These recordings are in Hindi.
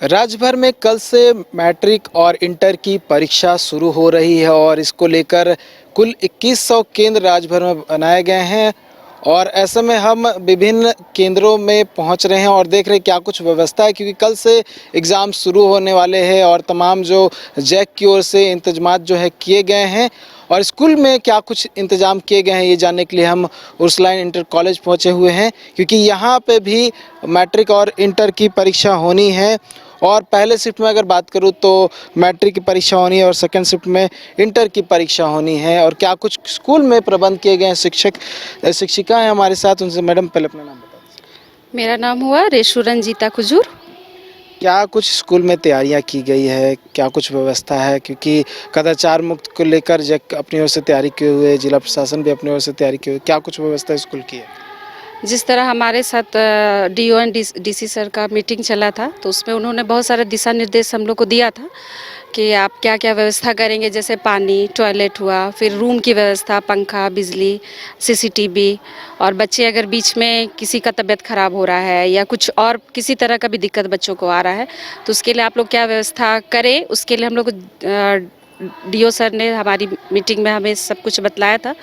राज्य भर में कल से मैट्रिक और इंटर की परीक्षा शुरू हो रही है और इसको लेकर कुल 2100 केंद्र राज्य भर में बनाए गए हैं। और ऐसे में हम विभिन्न केंद्रों में पहुंच रहे हैं और देख रहे हैं क्या कुछ व्यवस्था है, क्योंकि कल से एग्ज़ाम शुरू होने वाले हैं और तमाम जो जैक की ओर से इंतजामात जो है किए गए हैं। और स्कूल में क्या कुछ इंतजाम किए गए हैं ये जानने के लिए हम उर्सुलाइन इंटर कॉलेज पहुंचे हुए हैं, क्योंकि यहाँ पे भी मैट्रिक और इंटर की परीक्षा होनी है। और पहले शिफ्ट में अगर बात करूं तो मैट्रिक की परीक्षा होनी है और सेकंड शिफ्ट में इंटर की परीक्षा होनी है। और क्या कुछ स्कूल में प्रबंध किए गए हैं, शिक्षिका हैं हमारे साथ, उनसे मैडम पहले अपना नाम बताइए। मेरा नाम हुआ रेशु रंजीता कुजूर। क्या कुछ स्कूल में तैयारियां की गई है, क्या कुछ व्यवस्था है, क्योंकि कदाचार मुक्त को लेकर जैक अपनी ओर से तैयारी किए हुए, जिला प्रशासन भी अपनी ओर से तैयारी किए हुए, क्या कुछ व्यवस्था स्कूल की है? जिस तरह हमारे साथ डीओ एंड डीसी सर का मीटिंग चला था, तो उसमें उन्होंने बहुत सारे दिशा निर्देश हम लोग को दिया था कि आप क्या क्या व्यवस्था करेंगे, जैसे पानी, टॉयलेट हुआ, फिर रूम की व्यवस्था, पंखा, बिजली, सीसीटीवी। और बच्चे अगर बीच में किसी का तबीयत ख़राब हो रहा है या कुछ और किसी तरह का भी दिक्कत बच्चों को आ रहा है, तो उसके लिए आप लोग क्या व्यवस्था करें, उसके लिए हम लोग डीओ सर ने हमारी मीटिंग में हमें सब कुछ बतलाया था।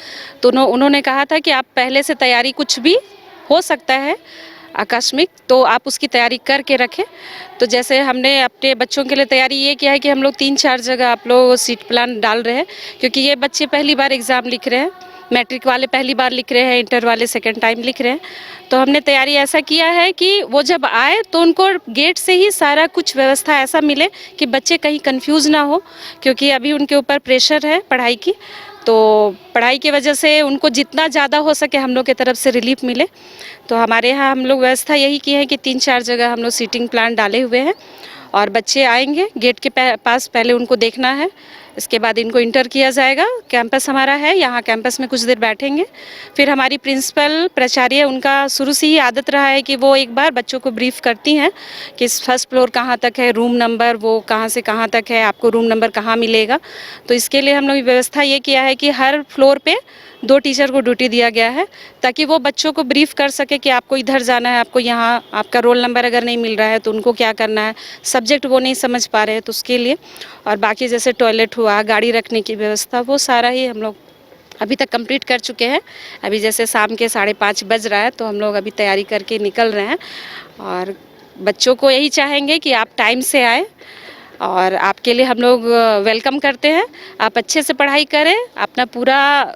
तो उन्होंने कहा था कि आप पहले से तैयारी, कुछ भी हो सकता है आकस्मिक, तो आप उसकी तैयारी करके रखें। तो जैसे हमने अपने बच्चों के लिए तैयारी ये किया है कि हम लोग 3-4 जगह आप लोग सीट प्लान डाल रहे हैं, क्योंकि ये बच्चे पहली बार एग्ज़ाम लिख रहे हैं, मैट्रिक वाले पहली बार लिख रहे हैं, इंटर वाले सेकंड टाइम लिख रहे हैं। तो हमने तैयारी ऐसा किया है कि वो जब आए तो उनको गेट से ही सारा कुछ व्यवस्था ऐसा मिले कि बच्चे कहीं कंफ्यूज ना हो, क्योंकि अभी उनके ऊपर प्रेशर है पढ़ाई की। तो पढ़ाई की वजह से उनको जितना ज़्यादा हो सके हम लोग की तरफ से रिलीफ मिले। तो हमारे यहाँ हम लोग व्यवस्था यही की है कि 3-4 जगह हम लोग सीटिंग प्लान डाले हुए हैं और बच्चे आएंगे गेट के पास, पहले उनको देखना है, इसके बाद इनको इंटर किया जाएगा। कैंपस हमारा है, यहाँ कैंपस में कुछ देर बैठेंगे। फिर हमारी प्रिंसिपल, प्राचार्य, उनका शुरू से ही आदत रहा है कि वो एक बार बच्चों को ब्रीफ करती हैं कि फर्स्ट फ्लोर कहाँ तक है, रूम नंबर वो कहाँ से कहाँ तक है, आपको रूम नंबर कहाँ मिलेगा। तो इसके लिए हम लोग व्यवस्था ये किया है कि हर फ्लोर पे 2 टीचर को ड्यूटी दिया गया है, ताकि वो बच्चों को ब्रीफ कर सके कि आपको इधर जाना है, आपको यहाँ, आपका रोल नंबर अगर नहीं मिल रहा है तो उनको क्या करना है, सब्जेक्ट वो नहीं समझ पा रहे हैं तो उसके लिए। और बाकी जैसे टॉयलेट हुआ, गाड़ी रखने की व्यवस्था, वो सारा ही हम लोग अभी तक कंप्लीट कर चुके हैं। अभी जैसे शाम के 5:30 बज रहा है तो हम लोग अभी तैयारी करके निकल रहे हैं। और बच्चों को यही चाहेंगे कि आप टाइम से आए और आपके लिए हम लोग वेलकम करते हैं। आप अच्छे से पढ़ाई करें, अपना पूरा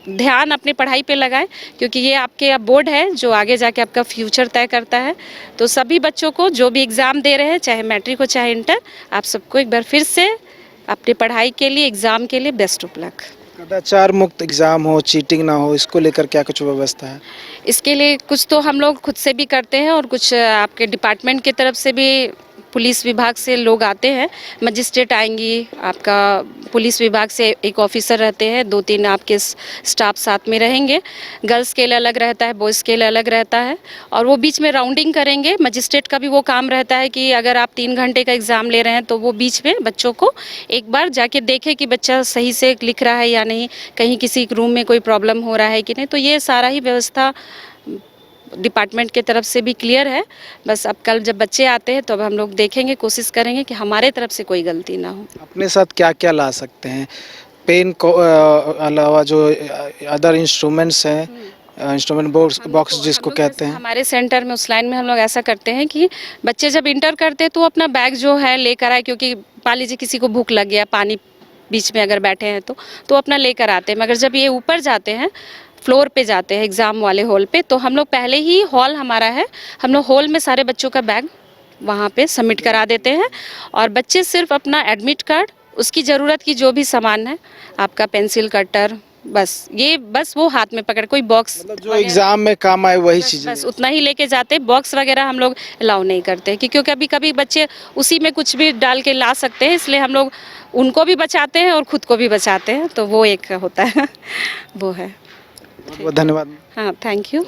ध्यान अपनी पढ़ाई पे लगाएं, क्योंकि ये आपके अब बोर्ड है जो आगे जाके आपका फ्यूचर तय करता है। तो सभी बच्चों को जो भी एग्ज़ाम दे रहे हैं, चाहे मैट्रिक हो चाहे इंटर, आप सबको एक बार फिर से अपनी पढ़ाई के लिए, एग्ज़ाम के लिए बेस्ट ऑफ लक। कदाचार मुक्त एग्ज़ाम हो, चीटिंग ना हो, इसको लेकर क्या कुछ व्यवस्था है? इसके लिए कुछ तो हम लोग खुद से भी करते हैं और कुछ आपके डिपार्टमेंट की तरफ से भी, पुलिस विभाग से लोग आते हैं, मजिस्ट्रेट आएंगी, आपका पुलिस विभाग से एक ऑफिसर रहते हैं, 2-3 आपके स्टाफ साथ में रहेंगे। गर्ल्स के लिए अलग रहता है, बॉयज़ के लिए अलग रहता है। और वो बीच में राउंडिंग करेंगे। मजिस्ट्रेट का भी वो काम रहता है कि अगर आप 3 घंटे का एग्ज़ाम ले रहे हैं तो वो बीच में बच्चों को एक बार जाके देखे कि बच्चा सही से लिख रहा है या नहीं, कहीं किसी रूम में कोई प्रॉब्लम हो रहा है कि नहीं। तो ये सारा ही व्यवस्था डिपार्टमेंट के तरफ से भी क्लियर है। बस अब कल जब बच्चे आते हैं तो अब हम लोग देखेंगे, कोशिश करेंगे कि हमारे तरफ से कोई गलती ना हो। अपने साथ क्या क्या ला सकते हैं? पेन को अलावा जो अदर इंस्ट्रूमेंट्स हैं, इंस्ट्रूमेंट बॉक्स जिसको कहते हैं। हमारे सेंटर में उस लाइन में हम लोग ऐसा करते हैं कि बच्चे जब इंटर करते हैं तो अपना बैग जो है लेकर आए, क्योंकि मान लीजिए किसी को भूख लग गया, पानी बीच में अगर बैठे हैं तो अपना लेकर आते हैं। मगर जब ये ऊपर जाते हैं, फ्लोर पे जाते हैं, एग्ज़ाम वाले हॉल पे, तो हम लोग पहले ही, हॉल हमारा है, हम लोग हॉल में सारे बच्चों का बैग वहाँ पे सबमिट करा देते हैं। और बच्चे सिर्फ अपना एडमिट कार्ड, उसकी ज़रूरत की जो भी सामान है, आपका पेंसिल, कटर, बस वो हाथ में पकड़, कोई बॉक्स, मतलब जो एग्ज़ाम में काम आए वही चीज़ें। बस उतना ही लेके जाते। बॉक्स वगैरह हम लोग अलाउ नहीं करते, क्योंकि कभी कभी बच्चे उसी में कुछ भी डाल के ला सकते हैं, इसलिए हम लोग उनको भी बचाते हैं और खुद को भी बचाते हैं। तो वो एक होता है वो है। बहुत बहुत धन्यवाद। हाँ, थैंक यू।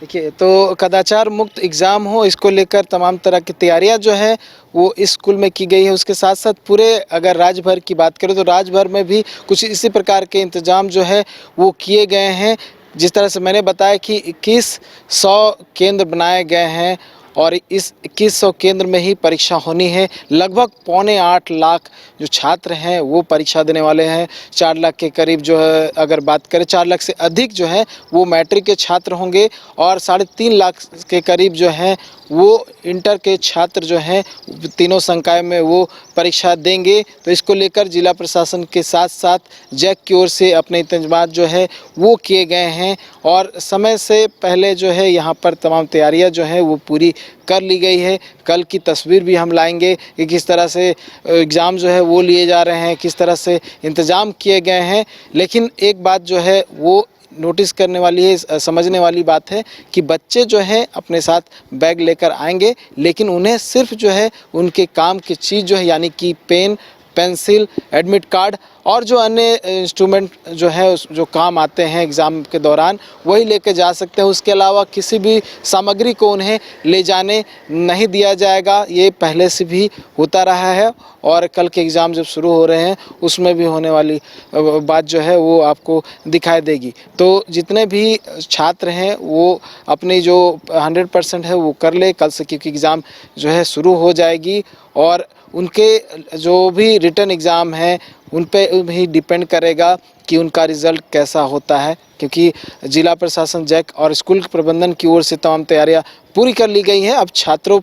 देखिए, तो कदाचार मुक्त एग्ज़ाम हो, इसको लेकर तमाम तरह की तैयारियां जो है वो इस स्कूल में की गई है। उसके साथ साथ पूरे अगर राज्य भर की बात करें तो राज्य भर में भी कुछ इसी प्रकार के इंतजाम जो है वो किए गए हैं। जिस तरह से मैंने बताया कि 2100 केंद्र बनाए गए हैं और इस 2100 केंद्र में ही परीक्षा होनी है। लगभग 7.25 लाख जो छात्र हैं वो परीक्षा देने वाले हैं। 4 लाख के करीब जो है, अगर बात करें 4 लाख से अधिक जो है वो मैट्रिक के छात्र होंगे और 3.5 लाख के करीब जो हैं वो इंटर के छात्र जो हैं तीनों संकाय में वो परीक्षा देंगे। तो इसको लेकर जिला प्रशासन के साथ साथ जैक की ओर से अपने इंतजाम जो है वो किए गए हैं और समय से पहले जो है यहाँ पर तमाम तैयारियाँ जो हैं वो पूरी कर ली गई है। कल की तस्वीर भी हम लाएंगे कि किस तरह से एग्ज़ाम जो है वो लिए जा रहे हैं, किस तरह से इंतज़ाम किए गए हैं। लेकिन एक बात जो है वो नोटिस करने वाली है, समझने वाली बात है कि बच्चे जो हैं अपने साथ बैग लेकर आएंगे, लेकिन उन्हें सिर्फ जो है उनके काम की चीज़ जो है यानी कि पेन, पेंसिल, एडमिट कार्ड और जो अन्य इंस्ट्रूमेंट जो है जो काम आते हैं एग्ज़ाम के दौरान वही लेके जा सकते हैं। उसके अलावा किसी भी सामग्री को उन्हें ले जाने नहीं दिया जाएगा। ये पहले से भी होता रहा है और कल के एग्ज़ाम जब शुरू हो रहे हैं उसमें भी होने वाली बात जो है वो आपको दिखाई देगी। तो जितने भी छात्र हैं वो अपनी जो 100% है वो कर ले कल से, क्योंकि एग्ज़ाम जो है शुरू हो जाएगी और उनके जो भी रिटन एग्ज़ाम है उन पे भी डिपेंड करेगा कि उनका रिज़ल्ट कैसा होता है, क्योंकि जिला प्रशासन जैक और स्कूल प्रबंधन की ओर से तमाम तैयारियां पूरी कर ली गई हैं। अब छात्रों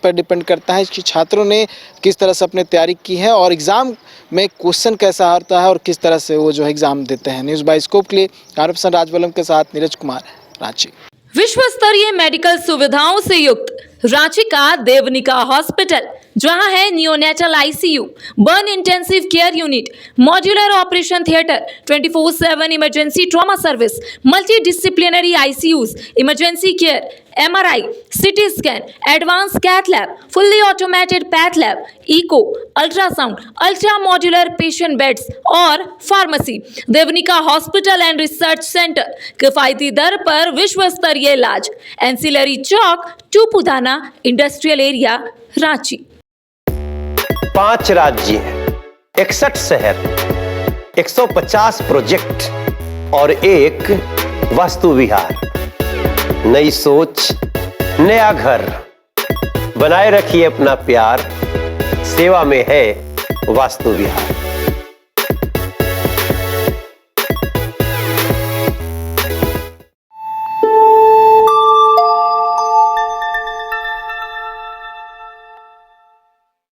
पर डिपेंड करता है कि छात्रों ने किस तरह से अपनी तैयारी की है और एग्ज़ाम में क्वेश्चन कैसा आता है और किस तरह से वो जो है एग्ज़ाम देते हैं। न्यूज़ बाय स्कोप के लिए कैमरा राजवलम के साथ नीरज कुमार, रांची। विश्व स्तरीय मेडिकल सुविधाओं से युक्त रांची का देवनिका हॉस्पिटल, जहां है neonatal ICU, burn intensive care unit, modular operation theatre, 24/7 emergency trauma service, multi disciplinary ICUs, emergency care, MRI, CT scan, advance cath lab, fully automated path lab, echo, ultrasound, ultra modular patient beds और pharmacy. Devanika hospital and research centre, किफायती दर पर विश्व स्तरीय इलाज, एंसिलरी चौक, टूपुदाना इंडस्ट्रियल एरिया, रांची। 5 राज्य, 61 शहर, 150 प्रोजेक्ट और एक वास्तु विहार। नई सोच, नया घर। बनाए रखिए अपना प्यार, सेवा में है वास्तु विहार।